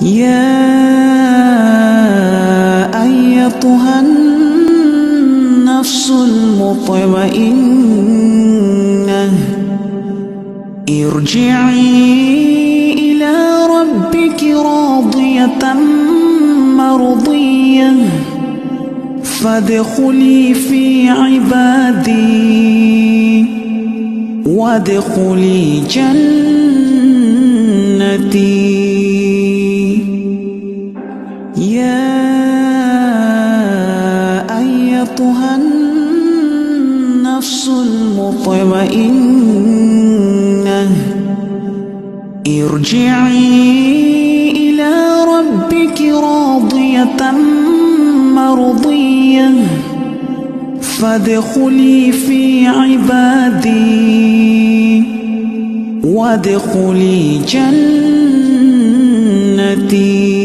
يا أيتها النفس المطمئنة ارجعي إلى ربك راضية مرضية فادخلي في عبادي وادخلي جنتي. يا أيتها النفس المطمئنة ارجعي إلى ربك راضية مرضية فادخلي في عبادي وادخلي جنتي.